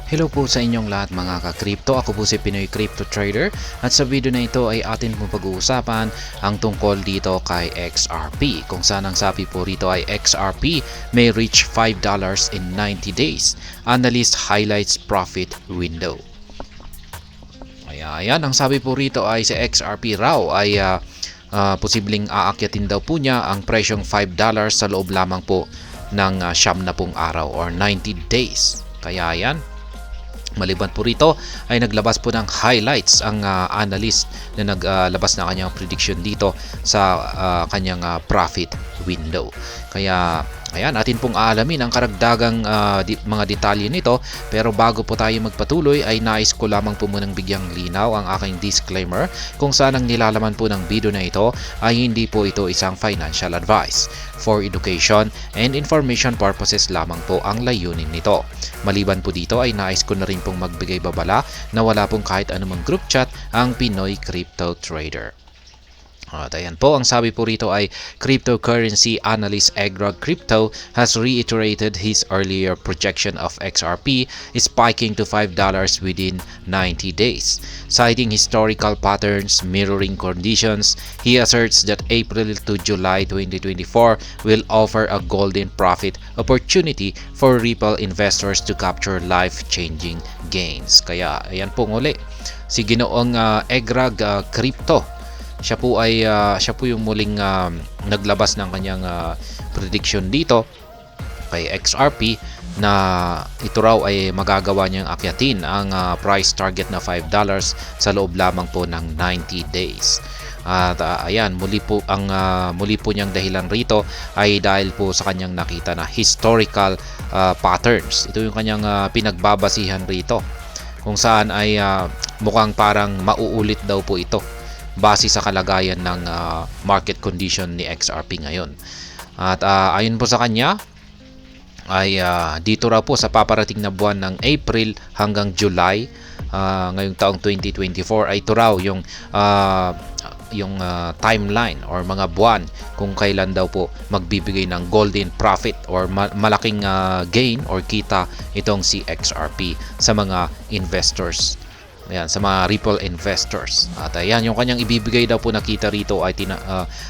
Hello po sa inyong lahat mga ka-crypto. Ako po si Pinoy Crypto Trader at sa video na ito ay atin pong pag-uusapan ang tungkol dito kay XRP. Kung saan ang sabi po rito ay XRP may reach $5 in 90 days. Analyst highlights profit window. Ayan, ang sabi po rito ay si XRP raw ay posibleng aakyatin daw po niya ang presyong $5 sa loob lamang po ng 90 araw or 90 days. Kaya yan. Maliban po rito ay naglabas po ng highlights ang analyst na naglabas na kanyang prediction dito sa kanyang profit window. Kaya ayan, atin pong aalamin ang karagdagang mga detalye nito. Pero bago po tayo magpatuloy ay nais ko lamang po munang bigyang linaw ang aking disclaimer kung saan ang nilalaman po ng video na ito ay hindi po ito isang financial advice. For education and information purposes lamang po ang layunin nito. Maliban po dito ay nais ko na rin pong magbigay babala na wala pong kahit anumang group chat ang Pinoy Crypto Trader. At ayan po, ang sabi po rito ay cryptocurrency analyst Egrag Crypto has reiterated his earlier projection of XRP spiking to $5 within 90 days. Citing historical patterns mirroring conditions, he asserts that April to July 2024 will offer a golden profit opportunity for Ripple investors to capture life-changing gains. Kaya ayan po muli, si Ginoong Egrag Crypto. Siya po yung muling naglabas ng kanyang prediction dito kay XRP na ito raw ay magagawa niyang akyatin ang price target na $5 sa loob lamang po ng 90 days. At ayan, muli po niyang dahilan rito ay dahil po sa kanyang nakita na historical patterns. Ito yung kanyang pinagbabasihan rito kung saan ay mukhang parang mauulit daw po ito base sa kalagayan ng market condition ni XRP ngayon. At ayon po sa kanya ay dito raw po sa paparating na buwan ng April hanggang July ngayong taong 2024 ay ito raw yung timeline or mga buwan kung kailan daw po magbibigay ng golden profit or malaking gain or kita itong si XRP sa mga investors. Ayan, sa mga Ripple investors. At ayan, yung kanyang ibibigay daw po nakita rito ay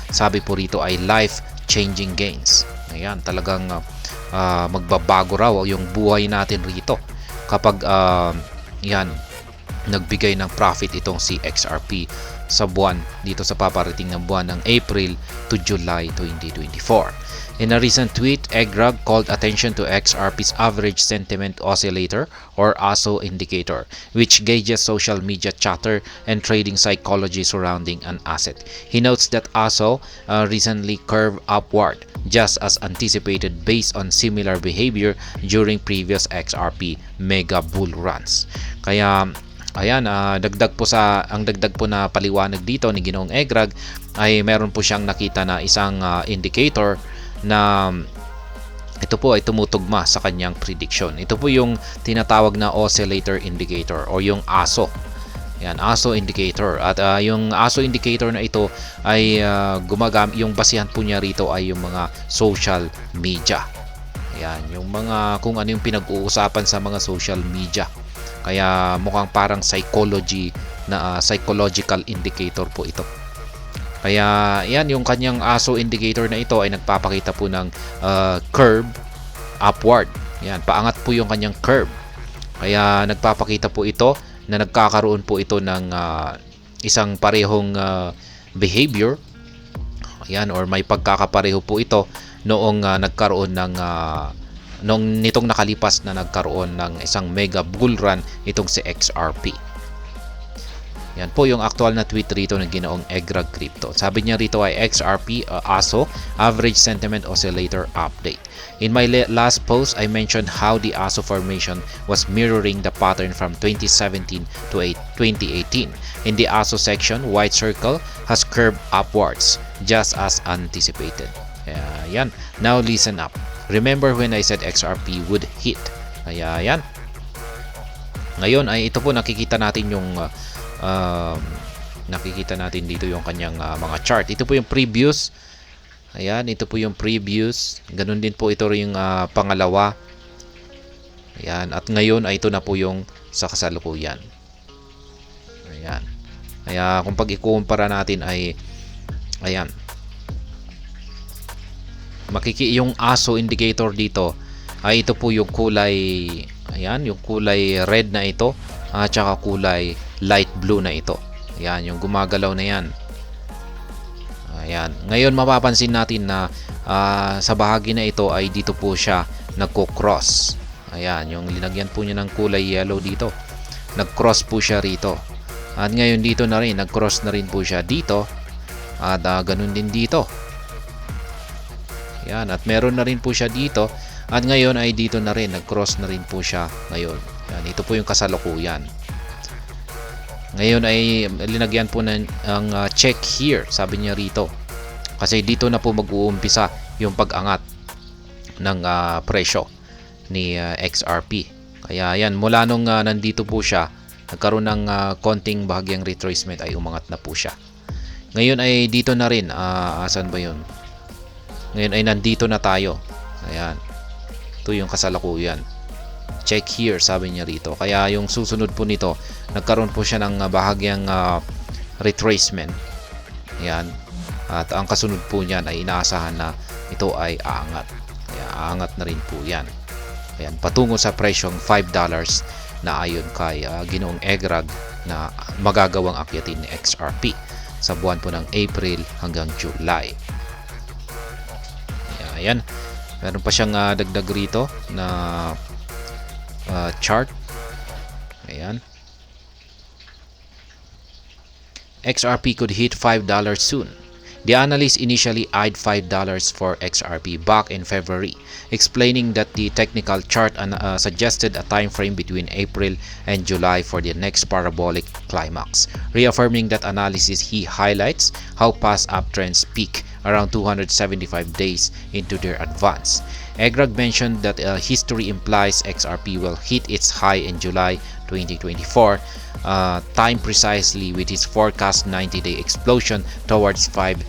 sabi po rito ay life-changing gains. Ayan, talagang magbabago raw yung buhay natin rito kapag yan, nagbigay ng profit itong si XRP sa buwan dito sa paparating ng buwan ng April to July 2024. In a recent tweet, Egrag called attention to XRP's average sentiment oscillator or ASO indicator, which gauges social media chatter and trading psychology surrounding an asset. He notes that ASO recently curved upward, just as anticipated based on similar behavior during previous XRP mega bull runs. Kaya ayan, dagdag po na paliwanag dito ni Ginoong Egrag ay meron po siyang nakita na isang indicator na ito po ay tumutugma sa kanyang prediction. Ito po yung tinatawag na oscillator indicator o yung ASO. Yan, ASO indicator. At yung ASO indicator na ito ay yung basihan po niya rito ay yung mga social media. Yan, yung mga kung ano yung pinag-uusapan sa mga social media. Kaya mukhang parang psychological indicator po ito. Kaya yan, yung kanyang ASO indicator na ito ay nagpapakita po ng curve upward. Yan, paangat po yung kanyang curve. Kaya nagpapakita po ito na nagkakaroon po ito ng isang parehong behavior. Yan, or may pagkakapareho po ito noong nagkaroon ng nitong nakalipas na nagkaroon ng isang mega bull run itong si XRP. Yan po yung actual na tweet rito ng Ginoong Egrag Crypto. Sabi niya rito ay XRP ASO Average Sentiment Oscillator Update. In my last post, I mentioned how the ASO formation was mirroring the pattern from 2017 to 2018. In the ASO section, white circle has curved upwards just as anticipated. Yan. Now listen up. Remember when I said XRP would hit? Kaya yan. Ngayon ay ito po nakikita natin yung nakikita natin dito yung kanyang mga chart. Ito po yung previous. Ayan, ito po yung previous. Ganun din po ito yung pangalawa. Ayan, at ngayon ay ito na po yung sa kasalukuyan. Ayan. Kaya kung pag ikukumpara natin ay ayan. Yung ASO indicator dito ay ito po yung kulay, ayan, yung kulay red na ito at saka kulay light blue na ito. Ayan, yung gumagalaw na yan. Ayan. Ngayon mapapansin natin na sa bahagi na ito ay dito po siya nagko-cross. Ayan, yung linagyan po niya ng kulay yellow dito. Nag-cross po siya rito. At ngayon dito na rin, nag-cross na rin po siya dito. At ganun din dito. Ayan, at meron na rin po siya dito. At ngayon ay dito na rin, nag-cross na rin po siya ngayon. Ayan, ito po yung kasalukuyan. Ngayon ay linagyan po ng check here, sabi niya rito. Kasi dito na po mag-uumpisa yung pag-angat ng presyo ni XRP. Kaya yan, mula nung nandito po siya, nagkaroon ng konting bahagyang retracement ay umangat na po siya. Ngayon ay dito na rin, asan ba yun? Ngayon ay nandito na tayo. Ayan. Ito yung kasalukuyan. Check here, sabi niya rito. Kaya yung susunod po nito, nagkaroon po siya ng bahagyang retracement. Ayan. At ang kasunod po niyan ay inaasahan na ito ay aangat. Kaya aangat na rin po yan. Ayan, patungo sa presyong $5 na ayon kay Ginoong Egrag na magagawang akyatin ni XRP sa buwan po ng April hanggang July. Ayan. Meron pa siyang dagdag rito na chart. Ayan. XRP could hit $5 soon. The analyst initially eyed $5 for XRP back in February, explaining that the technical chart suggested a time frame between April and July for the next parabolic climax. Reaffirming that analysis, he highlights how past uptrends peak around 275 days into their advance. Egrag mentioned that history implies XRP will hit its high in July 2024, time precisely with his forecast 90-day explosion towards $5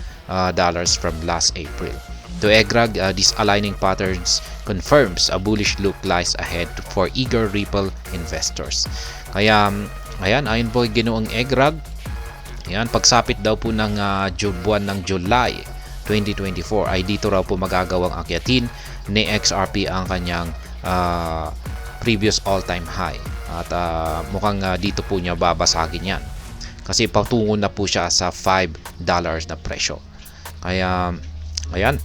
from last April. To Egrag, this aligning patterns confirms a bullish look lies ahead for eager Ripple investors. Kaya, ayan, ayon po Ginoong Egrag, ayan, pagsapit daw po ng buwan ng July 2024 ay dito raw po magagawang akyatin ni XRP ang kanyang previous all-time high. At mukhang dito po niya babasagin yan. Kasi patungo na po siya sa $5 na presyo. Kaya, ayan.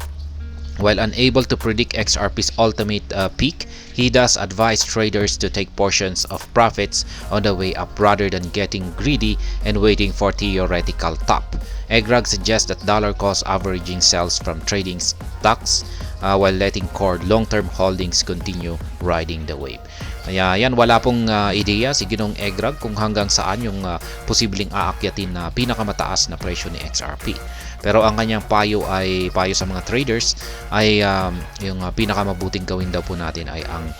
While unable to predict XRP's ultimate peak, he does advise traders to take portions of profits on the way up rather than getting greedy and waiting for theoretical top. Egrag suggests that dollar cost averaging sells from trading stocks while letting core long-term holdings continue riding the wave. Kaya yan, wala pong ideya si Ginong Egrag kung hanggang saan yung posibleng aakyatin na pinakamataas na presyo ni XRP. Pero ang kanyang payo sa mga traders ay yung pinakamabuting gawin daw po natin ay ang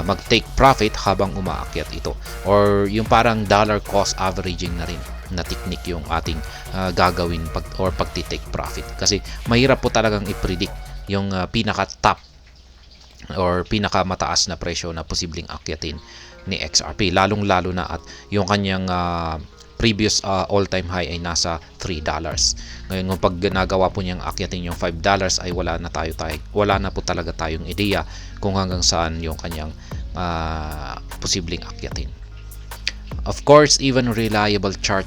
mag-take profit habang umaakyat ito. Or yung parang dollar cost averaging na rin na technique yung ating gagawin pagti-take profit. Kasi mahirap po talagang i-predict yung pinaka-top or pinakamataas na presyo na posibleng akyatin ni XRP. Lalong-lalo na at yung kanyang previous all-time high ay nasa $3. Ngayon, kung pag nagawa po niyang akyatin yung $5 ay wala na po talaga tayong ideya kung hanggang saan yung kanyang posibleng akyatin. Of course, even reliable chart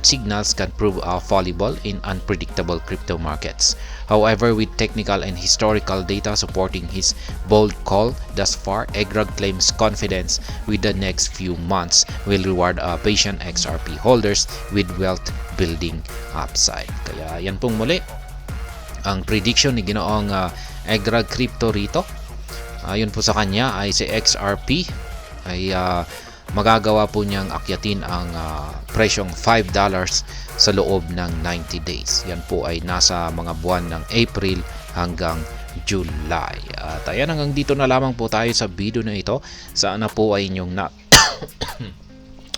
signals can prove fallible in unpredictable crypto markets. However, with technical and historical data supporting his bold call thus far, Egrag claims confidence with the next few months will reward patient XRP holders with wealth building upside. Kaya yan pong muli ang prediction ni Ginoong Egrag Crypto rito. Ayon po sa kanya ay si XRP ay magagawa po niyang akyatin ang presyong $5 sa loob ng 90 days. Yan po ay nasa mga buwan ng April hanggang July. At ayan, hanggang dito na lamang po tayo sa video na ito. Sana po ay inyong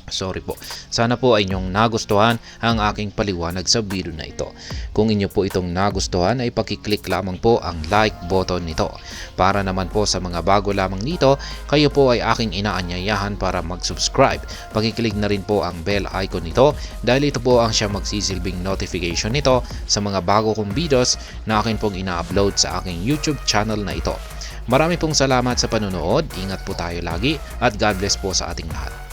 Sorry po. Sana po ay inyong nagustuhan ang aking paliwanag sa video na ito. Kung inyo po itong nagustuhan ay pakiclick lamang po ang like button nito. Para naman po sa mga bago lamang dito, kayo po ay aking inaanyayahan para mag-subscribe. Pakiclick na rin po ang bell icon nito dahil ito po ang siya magsisilbing notification nito sa mga bago kong videos na akin pong ina-upload sa aking YouTube channel na ito. Marami pong salamat sa panonood, ingat po tayo lagi at God bless po sa ating lahat.